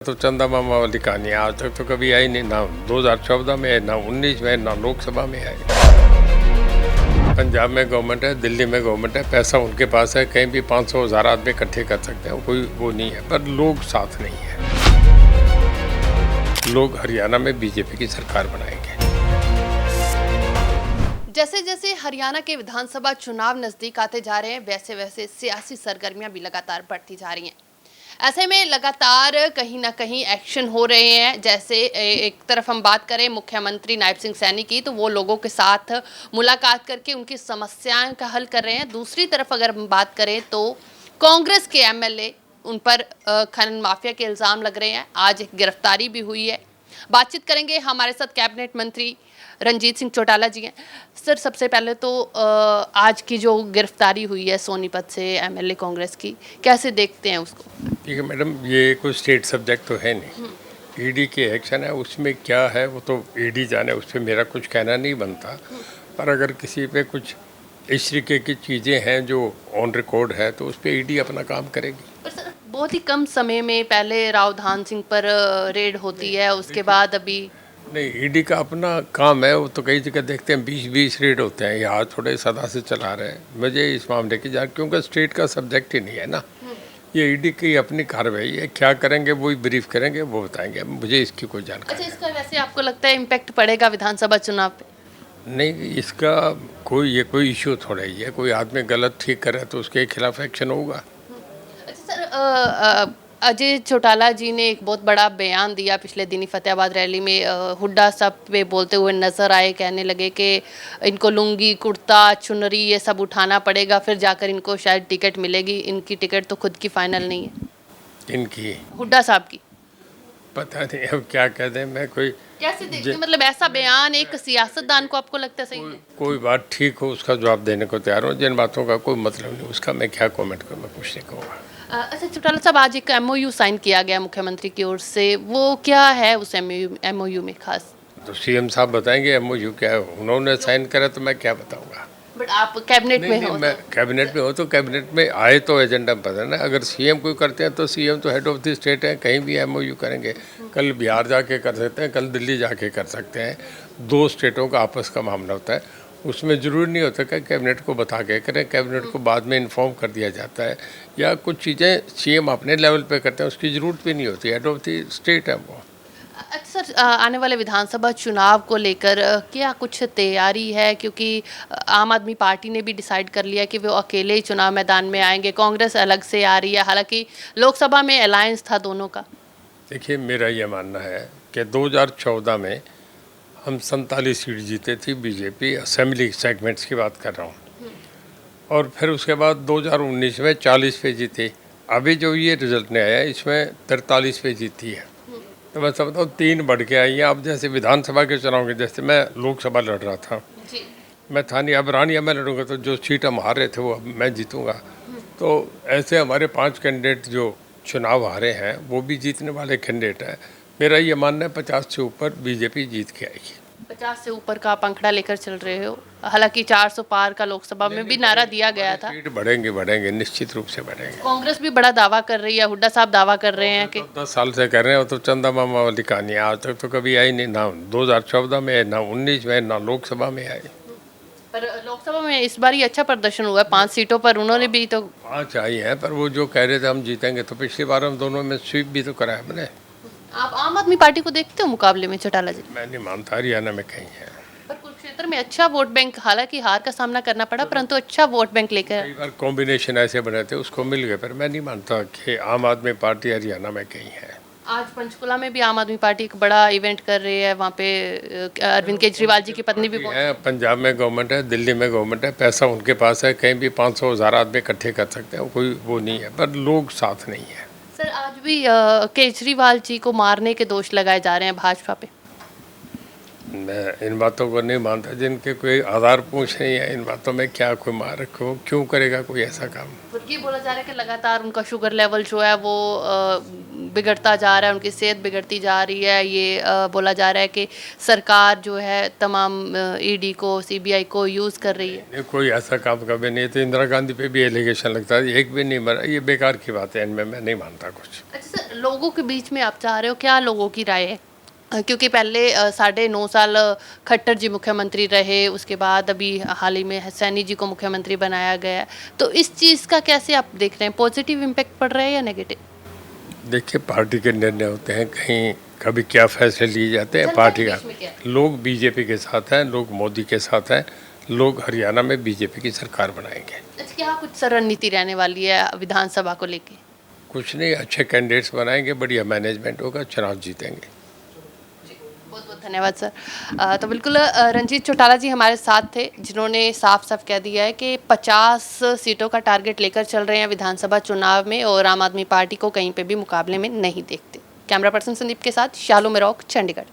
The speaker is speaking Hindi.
तो चंदा मामा वाली कहानी आज तक तो कभी आई नहीं, ना 2014 में है, ना 19 में, ना लोकसभा में आई। पंजाब में गवर्नमेंट है, दिल्ली में गवर्नमेंट है, पैसा उनके पास है, कहीं भी 500,000 आदमी इकट्ठे कर सकते हैं, कोई वो नहीं है, पर लोग साथ नहीं है। लोग हरियाणा में बीजेपी की सरकार बनाएंगे। जैसे जैसे हरियाणा के विधानसभा चुनाव नजदीक आते जा रहे हैं, वैसे वैसे सियासी सरगर्मियां भी लगातार बढ़ती जा रही हैं। ऐसे में लगातार कहीं ना कहीं एक्शन हो रहे हैं। जैसे एक तरफ हम बात करें मुख्यमंत्री नायब सिंह सैनी की, तो वो लोगों के साथ मुलाकात करके उनकी समस्याएं का हल कर रहे हैं। दूसरी तरफ अगर हम बात करें तो कांग्रेस के एमएलए, उन पर खनन माफिया के इल्ज़ाम लग रहे हैं। आज एक गिरफ्तारी भी हुई है। बातचीत करेंगे, हमारे साथ कैबिनेट मंत्री रंजीत सिंह चौटाला जी हैं। सर, सबसे पहले तो आज की जो गिरफ्तारी हुई है सोनीपत से एमएलए कांग्रेस की, कैसे देखते हैं उसको? ठीक है मैडम, ये कोई स्टेट सब्जेक्ट तो है नहीं। ईडी के एक्शन है, उसमें क्या है वो तो ईडी जाने, उस पर मेरा कुछ कहना नहीं बनता। पर अगर किसी पे कुछ इस तरीके की चीज़ें हैं जो ऑन रिकॉर्ड है तो उस पर ईडी अपना काम करेगी। पर सर, बहुत ही कम समय में पहले राव धान सिंह पर रेड होती है, उसके बाद अभी नहीं, ईडी का अपना काम है, वो तो कई जगह देखते हैं 20-20 रेड होते हैं, यहाँ थोड़े सदा से चला रहे हैं। मुझे इस मामले की जान, क्योंकि स्टेट का सब्जेक्ट ही नहीं है ना, ये ईडी की अपनी कार्रवाई है, क्या करेंगे वही ब्रीफ करेंगे, वो बताएंगे, मुझे इसकी कोई जानकारी अच्छा, इसका वैसे आपको लगता है इम्पैक्ट पड़ेगा विधानसभा चुनाव पे? नहीं। इसका कोई इशू थोड़ा ही है, कोई आदमी गलत ठीक करे तो उसके खिलाफ एक्शन होगा। अच्छा सर, अजय चौटाला जी ने एक बहुत बड़ा बयान दिया पिछले दिनी फतेहाबाद रैली में। हुड्डा साहब पे बोलते हुए नजर आए, कहने लगे कि इनको लुंगी, कुर्ता, चुनरी ये सब उठाना पड़ेगा, फिर जाकर इनको शायद टिकट मिलेगी। इनकी टिकट तो खुद की फाइनल नहीं है। इनकी हुड्डा साहब की पता नहीं अब क्या कह दें। मैं कोई कैसे देखते हैं? मतलब ऐसा बयान एक सियासतदान को आपको लगता है सही है? कोई बात ठीक हो उसका जवाब देने को तैयार हूँ, जिन बातों का कोई मतलब नहीं उसका मैं क्या कमेंट करूँ, मैं कुछ नहीं कहूँगा। अच्छा चौटाला साहब, आज एक एमओयू साइन किया गया मुख्यमंत्री की ओर से, वो क्या है उस एमओयू में खास? तो सीएम साहब बताएंगे एमओयू क्या है, उन्होंने साइन करा तो मैं क्या बताऊँगा। बट आप कैबिनेट में हो मैं कैबिनेट में हूँ तो कैबिनेट में आए तो एजेंडा में पता ना। अगर सीएम कोई करते हैं तो सीएम तो हेड ऑफ द स्टेट है, कहीं भी एमओयू करेंगे। कल बिहार जाके कर सकते हैं, कल दिल्ली जाके कर सकते हैं। दो स्टेटों का आपस का मामला होता है, उसमें ज़रूरी नहीं होता कि कैबिनेट को बता के करें, कैबिनेट को बाद में इन्फॉर्म कर दिया जाता है। या कुछ चीज़ें सीएम अपने लेवल पे करते हैं, उसकी ज़रूरत भी नहीं होती, हेड ऑफ द स्टेट है वो। अच्छा सर, आने वाले विधानसभा चुनाव को लेकर क्या कुछ तैयारी है? क्योंकि आम आदमी पार्टी ने भी डिसाइड कर लिया कि वो अकेले ही चुनाव मैदान में आएंगे, कांग्रेस अलग से आ रही है, हालांकि लोकसभा में अलायंस था दोनों का। देखिए, मेरा ये मानना है कि 2014 में हम 47 सीट जीते थी, बीजेपी असेंबली सेगमेंट्स की बात कर रहा हूँ, और फिर उसके बाद 2019 में 40 पे जीते। अभी जो ये रिजल्ट ने आया इसमें 43 पे जीती है। तो मैं समझता हूँ 3 बढ़ के आई हैं। अब जैसे विधानसभा के चुनाव के, जैसे मैं लोकसभा लड़ रहा था, मैं था नहीं, अब रानिया मैं लड़ूंगा तो जो सीट हम हार रहे थे वो अब मैं जीतूंगा। तो ऐसे हमारे 5 कैंडिडेट जो चुनाव हारे हैं वो भी जीतने वाले कैंडिडेट हैं। मेरा ये मानना है 50 से ऊपर बीजेपी जीत के आएगी। 50 से ऊपर का पंखड़ा लेकर चल रहे हो, हालांकि 400 पार का लोकसभा में भी नारा दिया गया था। सीट बढ़ेंगे, निश्चित रूप से बढ़ेंगे। कांग्रेस भी बड़ा दावा कर रही है, हुड्डा साहब दावा कर रहे हैं कि 10 साल से कर रहे हैं, वो तो चंदा मामा वाली कहानी है, आज तक तो कभी आई नहीं, ना 2014 में, ना 19 में, ना लोकसभा में आई। पर लोकसभा में इस बार ही अच्छा प्रदर्शन हुआ है, 5 सीटों पर उन्होंने भी तो 5 आई हैं, पर वो जो कह रहे थे हम जीतेंगे, तो पिछली बार हम दोनों में स्वीप भी तो कराया मैंने। आप आम आदमी पार्टी को देखते हो मुकाबले में चौटाला जी? मैं नहीं मानता हरियाणा में कहीं है। पर कुरुक्षेत्र में अच्छा वोट बैंक, हालांकि हार का सामना करना पड़ा, परंतु अच्छा वोट बैंक लेकर कई बार कॉम्बिनेशन ऐसे बने थे, उसको मिल गए, पर मैं नहीं मानता कि आम आदमी पार्टी हरियाणा में कहीं है। आज पंचकुला में भी आम आदमी पार्टी एक बड़ा इवेंट कर रही है, वहाँ पे अरविंद केजरीवाल जी की पत्नी भी है। पंजाब में गवर्नमेंट है, दिल्ली में गवर्नमेंट है, पैसा उनके पास है, कहीं भी 500,000 आदमी इकट्ठे कर सकते हैं, कोई वो नहीं है, पर लोग साथ नहीं है। सर, आज भी केजरीवाल जी को मारने के दोष लगाए जा रहे हैं भाजपा पे। मैं इन बातों को नहीं मानता जिनके कोई आधार पूछ नहीं है। इन बातों में क्या कोई मार क्यों करेगा कोई ऐसा काम। तो ये बोला जा रहा है कि लगातार उनका शुगर लेवल जो है वो बिगड़ता जा रहा है, उनकी सेहत बिगड़ती जा रही है। ये बोला जा रहा है कि सरकार जो है तमाम ईडी को, सीबीआई को यूज़ कर रही है। नहीं, कोई ऐसा काम कभी नहीं। तो इंदिरा गांधी पे भी एलिगेशन लगता है, एक भी नहीं बना। ये बेकार की बात है, इनमें मैं नहीं मानता कुछ। अच्छा सर, लोगों के बीच में आप चाह रहे हो, क्या लोगों की राय है? क्योंकि पहले 9.5 साल खट्टर जी मुख्यमंत्री रहे, उसके बाद अभी हाल ही में सैनी जी को मुख्यमंत्री बनाया गया है। तो इस चीज़ का कैसे आप देख रहे हैं? पॉजिटिव इम्पैक्ट पड़ रहा है या नेगेटिव? देखिए, पार्टी के निर्णय होते हैं, कहीं कभी क्या फैसले लिए जाते हैं जनता पार्टी के का। बीच में क्या है? लोग बीजेपी के साथ हैं, लोग मोदी के साथ हैं, लोग हरियाणा में बीजेपी की सरकार बनाएंगे। अच्छा, क्या कुछ रणनीति रहने वाली है विधानसभा को लेके? कुछ नहीं, अच्छे कैंडिडेट्स बनाएंगे, बढ़िया मैनेजमेंट होगा, चुनाव जीतेंगे। बहुत बहुत धन्यवाद सर। तो बिल्कुल रंजीत चौटाला जी हमारे साथ थे, जिन्होंने साफ साफ कह दिया है कि 50 सीटों का टारगेट लेकर चल रहे हैं विधानसभा चुनाव में, और आम आदमी पार्टी को कहीं पे भी मुकाबले में नहीं देखते। कैमरा पर्सन संदीप के साथ शालू मेरौक, चंडीगढ़।